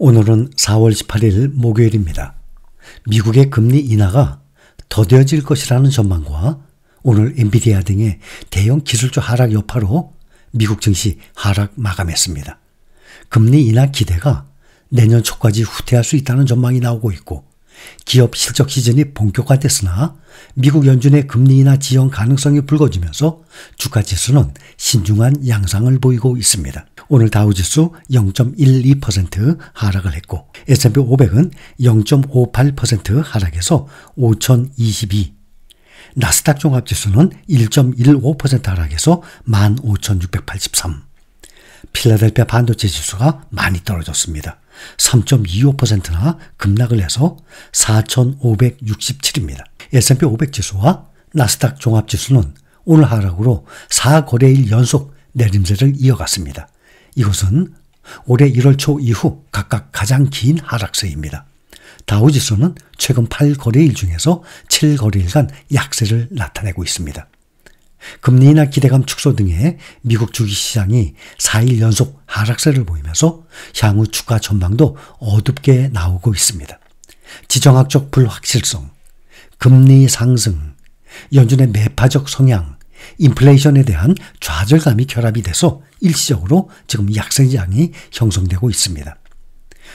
오늘은 4월 18일 목요일입니다. 미국의 금리 인하가 더뎌질 것이라는 전망과 오늘 엔비디아 등의 대형 기술주 하락 여파로 미국 증시 하락 마감했습니다. 금리 인하 기대가 내년 초까지 후퇴할 수 있다는 전망이 나오고 있고 기업 실적 시즌이 본격화됐으나 미국 연준의 금리 인하 지연 가능성이 불거지면서 주가 지수는 신중한 양상을 보이고 있습니다. 오늘 다우지수 0.12% 하락을 했고 S&P 500은 0.58% 하락해서 5022, 나스닥 종합지수는 1.15% 하락해서 15683, 필라델피아 반도체 지수가 많이 떨어졌습니다. 3.25%나 급락을 해서 4567입니다. S&P 500 지수와 나스닥 종합지수는 오늘 하락으로 4거래일 연속 내림세를 이어갔습니다. 이것은 올해 1월 초 이후 각각 가장 긴 하락세입니다. 다우지수는 최근 8거래일 중에서 7거래일간 약세를 나타내고 있습니다. 금리 인하 기대감 축소 등의 미국 주식시장이 4일 연속 하락세를 보이면서 향후 주가 전망도 어둡게 나오고 있습니다. 지정학적 불확실성, 금리 상승, 연준의 매파적 성향, 인플레이션에 대한 좌절감이 결합이 돼서 일시적으로 지금 약세장이 형성되고 있습니다.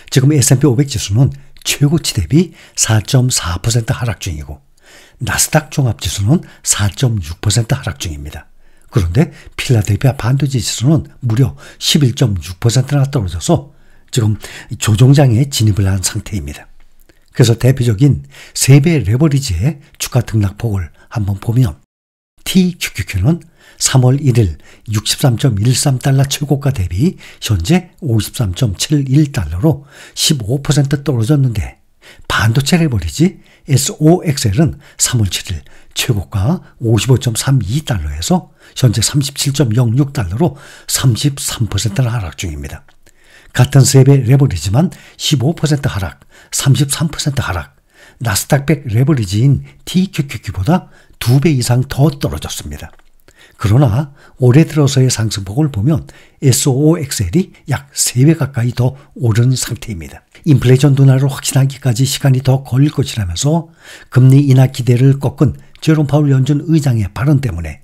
지금 S&P 500 지수는 최고치 대비 4.4% 하락 중이고 나스닥 종합지수는 4.6% 하락 중입니다. 그런데 필라델피아 반도체 지수는 무려 11.6%나 떨어져서 지금 조정장에 진입을 한 상태입니다. 그래서 대표적인 3배 레버리지의 주가 등락폭을 한번 보면 TQQQ는 3월 1일 63.13달러 최고가 대비 현재 53.71달러로 15% 떨어졌는데 반도체 레버리지 SOXL은 3월 7일 최고가 55.32달러에서 현재 37.06달러로 33%나 하락 중입니다. 같은 3배 레버리지만 15% 하락, 33% 하락, 나스닥 100 레버리지인 TQQQ보다 2배 이상 더 떨어졌습니다. 그러나 올해 들어서의 상승폭을 보면 SOXL이 약 3배 가까이 더 오른 상태입니다. 인플레이션 둔화를 확신하기까지 시간이 더 걸릴 것이라면서 금리 인하 기대를 꺾은 제롬 파월 연준 의장의 발언 때문에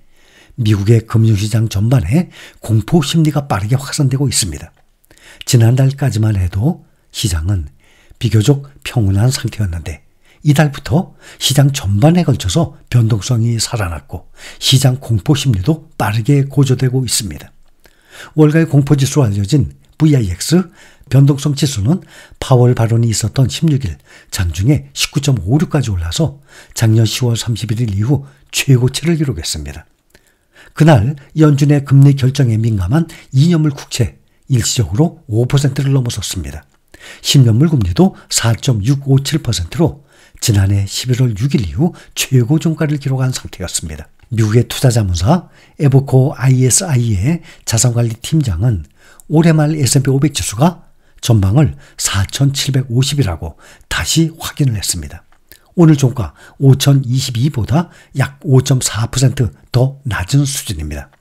미국의 금융시장 전반에 공포 심리가 빠르게 확산되고 있습니다. 지난달까지만 해도 시장은 비교적 평온한 상태였는데 이달부터 시장 전반에 걸쳐서 변동성이 살아났고 시장 공포 심리도 빠르게 고조되고 있습니다. 월가의 공포지수로 알려진 VIX 변동성 지수는 파월 발언이 있었던 16일 장중에 19.56까지 올라서 작년 10월 31일 이후 최고치를 기록했습니다. 그날 연준의 금리 결정에 민감한 2년물 국채 일시적으로 5%를 넘어섰습니다. 10년물 금리도 4.657%로 지난해 11월 6일 이후 최고 종가를 기록한 상태였습니다. 미국의 투자자문사 에버코어 ISI의 자산관리 팀장은 올해 말 S&P 500 지수가 전망을 4,750이라고 다시 확인을 했습니다. 오늘 종가 5,022보다 약 5.4% 더 낮은 수준입니다.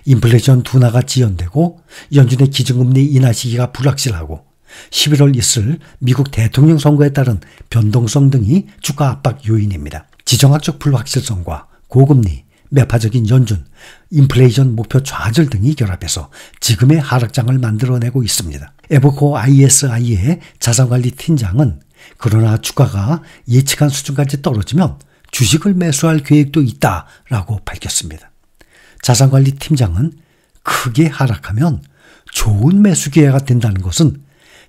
인플레이션 둔화가 지연되고 연준의 기준금리 인하 시기가 불확실하고 11월 있을 미국 대통령 선거에 따른 변동성 등이 주가 압박 요인입니다. 지정학적 불확실성과 고금리, 매파적인 연준, 인플레이션 목표 좌절 등이 결합해서 지금의 하락장을 만들어내고 있습니다. 에버코어 ISI의 자산관리 팀장은 그러나 주가가 예측한 수준까지 떨어지면 주식을 매수할 계획도 있다라고 밝혔습니다. 자산관리 팀장은 크게 하락하면 좋은 매수 기회가 된다는 것은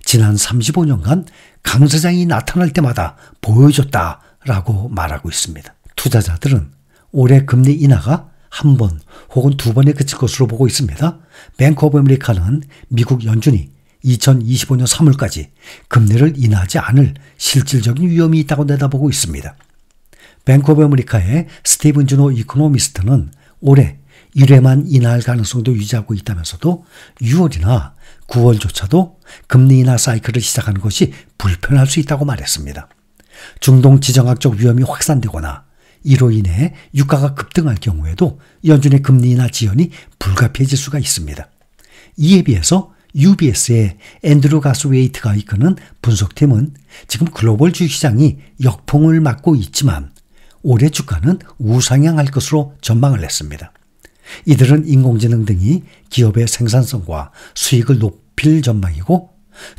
지난 35년간 강세장이 나타날 때마다 보여줬다라고 말하고 있습니다. 투자자들은 올해 금리 인하가 한 번 혹은 두 번에 그칠 것으로 보고 있습니다. 뱅크 오브 아메리카는 미국 연준이 2025년 3월까지 금리를 인하하지 않을 실질적인 위험이 있다고 내다보고 있습니다. 뱅크 오브 아메리카의 스티븐 주노 이코노미스트는 올해 1회만 인하할 가능성도 유지하고 있다면서도 6월이나 9월조차도 금리 인하 사이클을 시작하는 것이 불편할 수 있다고 말했습니다. 중동 지정학적 위험이 확산되거나 이로 인해 유가가 급등할 경우에도 연준의 금리 인하 지연이 불가피해질 수가 있습니다. 이에 비해서 UBS의 앤드루 가스웨이트가 이끄는 분석팀은 지금 글로벌 주식시장이 역풍을 맞고 있지만 올해 주가는 우상향할 것으로 전망을 했습니다. 이들은 인공지능 등이 기업의 생산성과 수익을 높일 전망이고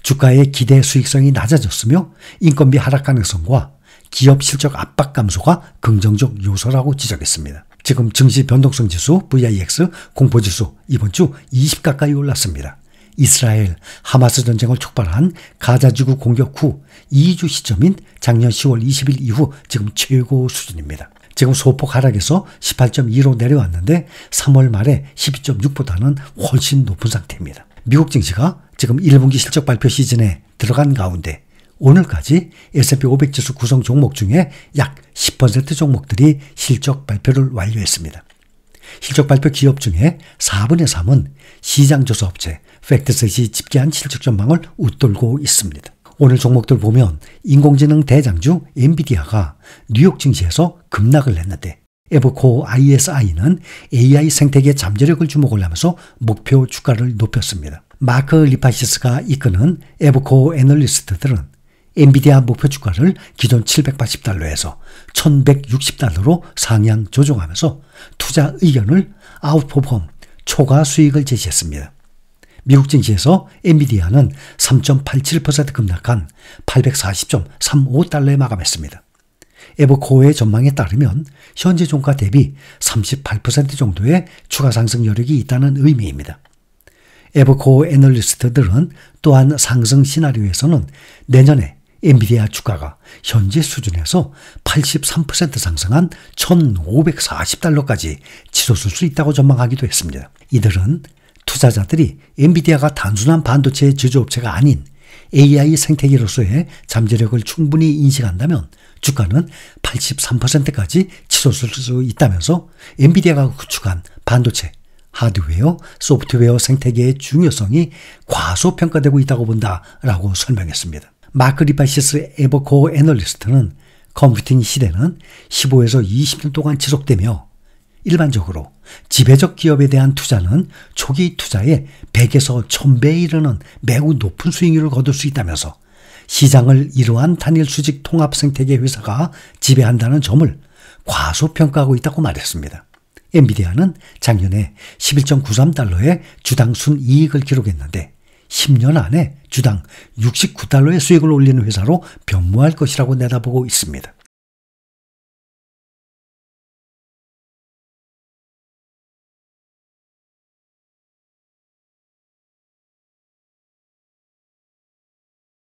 주가의 기대 수익성이 낮아졌으며 인건비 하락 가능성과 기업 실적 압박 감소가 긍정적 요소라고 지적했습니다. 지금 증시 변동성 지수 VIX 공포지수 이번 주 20 가까이 올랐습니다. 이스라엘 하마스 전쟁을 촉발한 가자지구 공격 후 2주 시점인 작년 10월 20일 이후 지금 최고 수준입니다. 지금 소폭 하락해서 18.2로 내려왔는데 3월 말에 12.6보다는 훨씬 높은 상태입니다. 미국 증시가 지금 1분기 실적 발표 시즌에 들어간 가운데 오늘까지 S&P 500 지수 구성 종목 중에 약 10% 종목들이 실적 발표를 완료했습니다. 실적 발표 기업 중에 4분의 3은 시장조사업체 팩트셋이 집계한 실적 전망을 웃돌고 있습니다. 오늘 종목들 보면 인공지능 대장주 엔비디아가 뉴욕 증시에서 급락을 했는데 에버코어 ISI는 AI 생태계 잠재력을 주목을 하면서 목표 주가를 높였습니다. 마크 리파시스가 이끄는 에버코어 애널리스트들은 엔비디아 목표 주가를 기존 $780에서 $1160로 상향 조정하면서 투자 의견을 아웃퍼폼 초과 수익을 제시했습니다. 미국 증시에서 엔비디아는 3.87% 급락한 $840.35에 마감했습니다. 에버코어의 전망에 따르면 현재 종가 대비 38% 정도의 추가 상승 여력이 있다는 의미입니다. 에버코어 애널리스트들은 또한 상승 시나리오에서는 내년에 엔비디아 주가가 현재 수준에서 83% 상승한 $1,540까지 치솟을 수 있다고 전망하기도 했습니다. 이들은 투자자들이 엔비디아가 단순한 반도체 제조업체가 아닌 AI 생태계로서의 잠재력을 충분히 인식한다면 주가는 83%까지 치솟을 수 있다면서 엔비디아가 구축한 반도체, 하드웨어, 소프트웨어 생태계의 중요성이 과소평가되고 있다고 본다라고 설명했습니다. 마크 리파시스 에버코어 애널리스트는 컴퓨팅 시대는 15에서 20년 동안 지속되며 일반적으로 지배적 기업에 대한 투자는 초기 투자의 100에서 1000배에 이르는 매우 높은 수익률을 거둘 수 있다면서 시장을 이러한 단일 수직 통합 생태계 회사가 지배한다는 점을 과소평가하고 있다고 말했습니다. 엔비디아는 작년에 $11.93의 주당 순이익을 기록했는데 10년 안에 주당 $69의 수익을 올리는 회사로 변모할 것이라고 내다보고 있습니다.